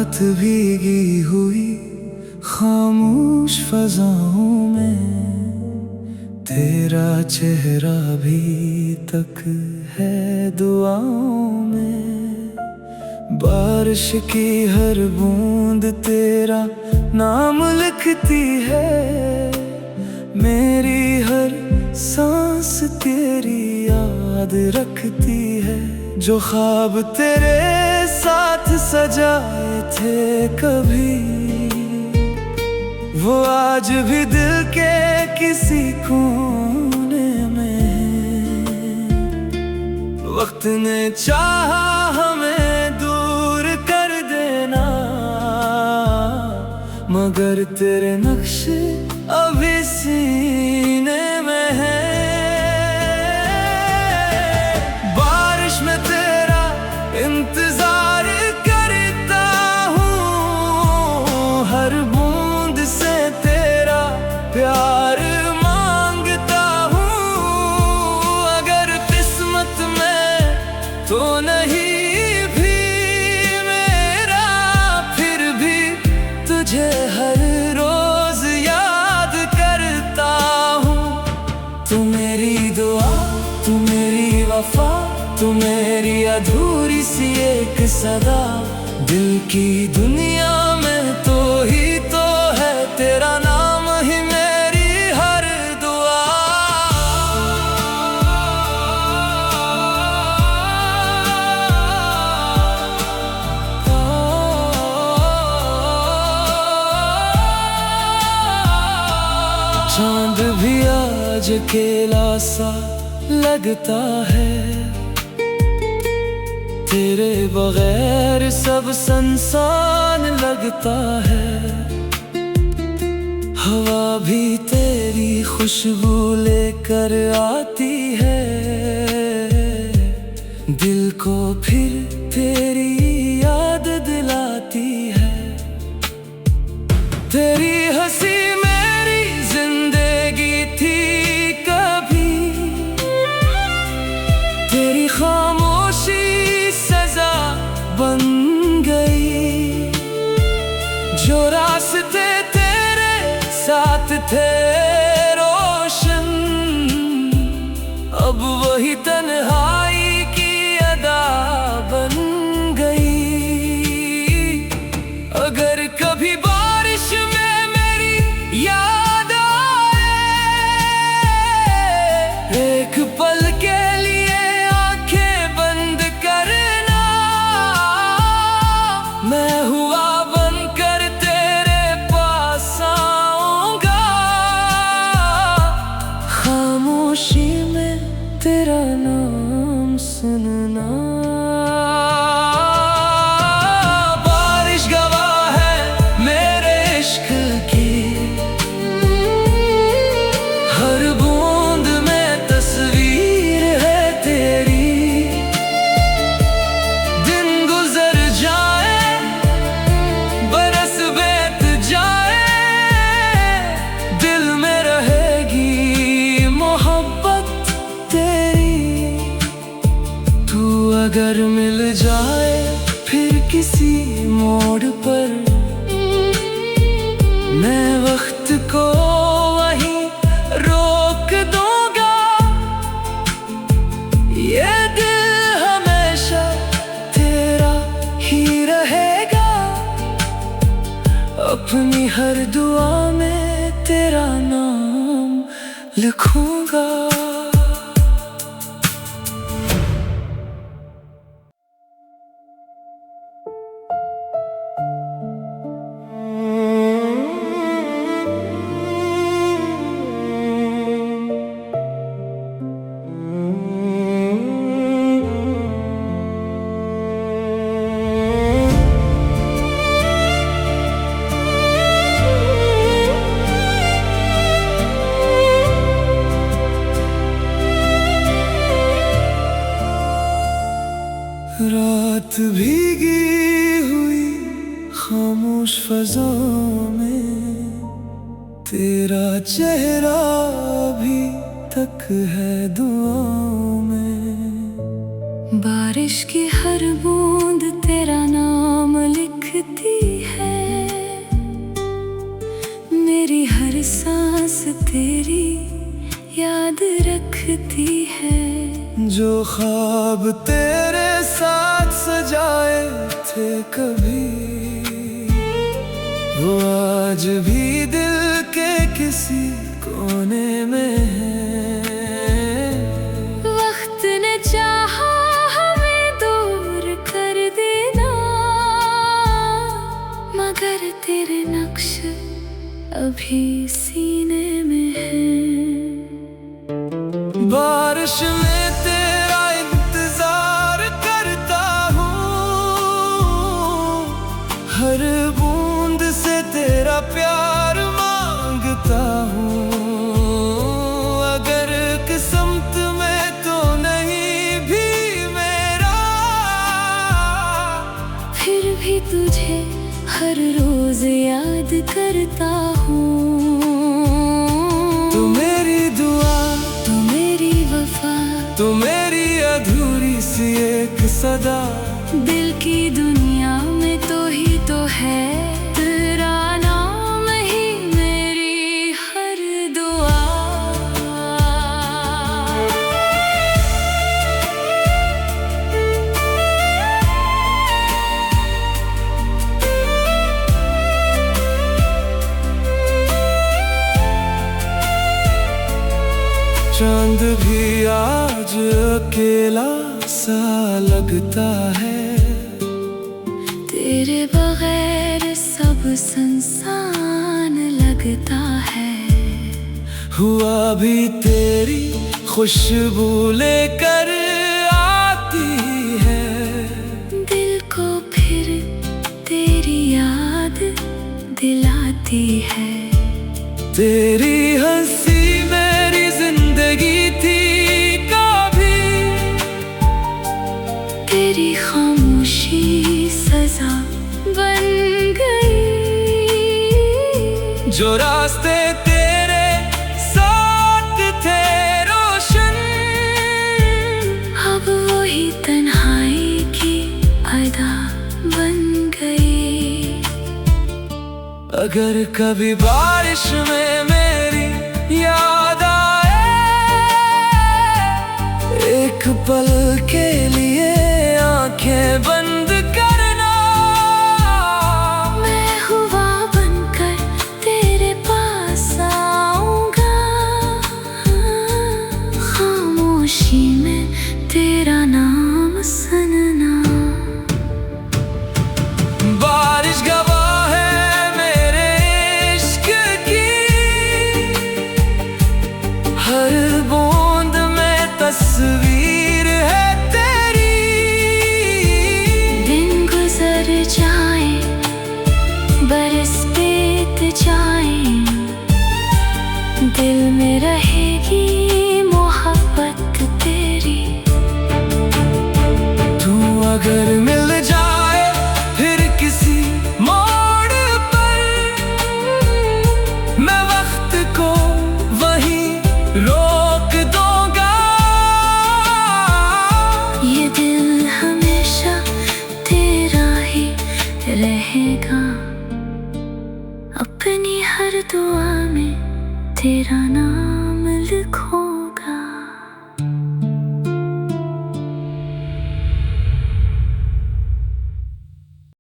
रात भीगी हुई खामोश फजाओं में, तेरा चेहरा भी तक है दुआओं में। बारिश की हर बूंद तेरा नाम लिखती है, मेरी हर सांस तेरी याद रखती है। जो ख्वाब तेरे साथ सजाए थे कभी, वो आज भी दिल के किसी कोने में है। वक्त ने चाहा हमें दूर कर देना, मगर तेरे नक्शे अभी सीने में है। बारिश में तेरा इंतजार करता हूँ, हर बूंद से तेरा प्यार मांगता हूँ। अगर किस्मत में तो नहीं भी मेरा, फिर भी तुझे हर रोज याद करता हूँ। तू मेरी दुआ, तू मेरी वफा, तू मेरी अधूरी सी एक सदा। दिल की दुनिया में तो ही तो है तेरा नाम ही मेरी हर दुआ। चांद भी आज अकेला सा लगता है, तेरे बगैर सब सुनसान लगता है। हवा भी तेरी खुशबू लेकर आती है, दिल को फिर तेरी याद दिलाती है। तेरी हंसी मेरी जिंदगी थी कभी, तेरी खामोशी सजा बन गई। जो रास्ते तेरे साथ थे रोशन, अब वही तन्हाई की अदा बन गई। अगर कभी बारिश में मेरी याद आए, एक पल के लिए आंखें बंद करना, मैं हुआ बनकर तेरे पास आऊंगा। खामोशी में तेरा नाम सुनना। बारिश गवाह है मेरे इश्क की, हर बूंद में तस्वीर है तेरी। दिन गुजर जाए, बरस बीत जाए, दिल में रहेगी मोहब्बत तेरी। तू अगर मिल जाए फिर किसी मोड़ पर, मैं वक्त को वहीं रोक दूंगा। ये दिल हमेशा तेरा ही रहेगा, अपनी हर दुआ में तेरा नाम लिखूंगा। रात भीगी हुई खामोश फजाओं में, तेरा चेहरा भी तक है दुआओं में। बारिश की हर बूंद तेरा नाम लिखती सांस तेरी याद रखती है। जो ख्वाब तेरे साथ सजाए थे कभी, वो आज भी दिल के किसी कोने में है। वक्त ने चाहा हमें दूर कर देना, मगर तेरे नक्श अभी सीने में है। बारिश में तेरा इंतजार करता हूँ, हर बूंद से तेरा प्यार मांगता हूँ। अगर किस्मत में तो नहीं भी मेरा, फिर भी तुझे हर रोज याद करता हूँ। तू मेरी दुआ, तू मेरी वफा, तू मेरी अधूरी सी एक सदा। दिल की दुनिया में तो ही तो है तेरा नाम ही मेरी हर दुआ। चांद भी आज अकेला सा लगता है, तेरे बगैर सब सुनसान लगता है। हुआ भी तेरी खुशबू लेकर आती है, दिल को फिर तेरी याद दिलाती है। तेरी हंसी मेरी जिंदगी थी कभी, तेरी खामोशी सजा बन गई। जो रास्ते तेरे साथ थे रोशन, अब वही तन्हाई की अदा बन गई। अगर कभी बारिश में मेरी याद आए, एक पल के लिए आंखें बंद करना। मैं हुआ बनकर तेरे पास आऊंगा, खामोशी में तेरा नाम सुनना। बारिश गवाह है मेरे इश्क की, हर बूंद में तस्वीर है तेरी। दिन गुजर जाए, बरस बीत जाए, दिल में रहेगी मोहब्बत तेरी। तू अगर मिल जाए फिर किसी मोड़ पर, मैं वक्त को वहीं रोक दूंगा। ये दिल हमेशा तेरा ही रहेगा, अपनी हर दुआ में तेरा नाम लिखो।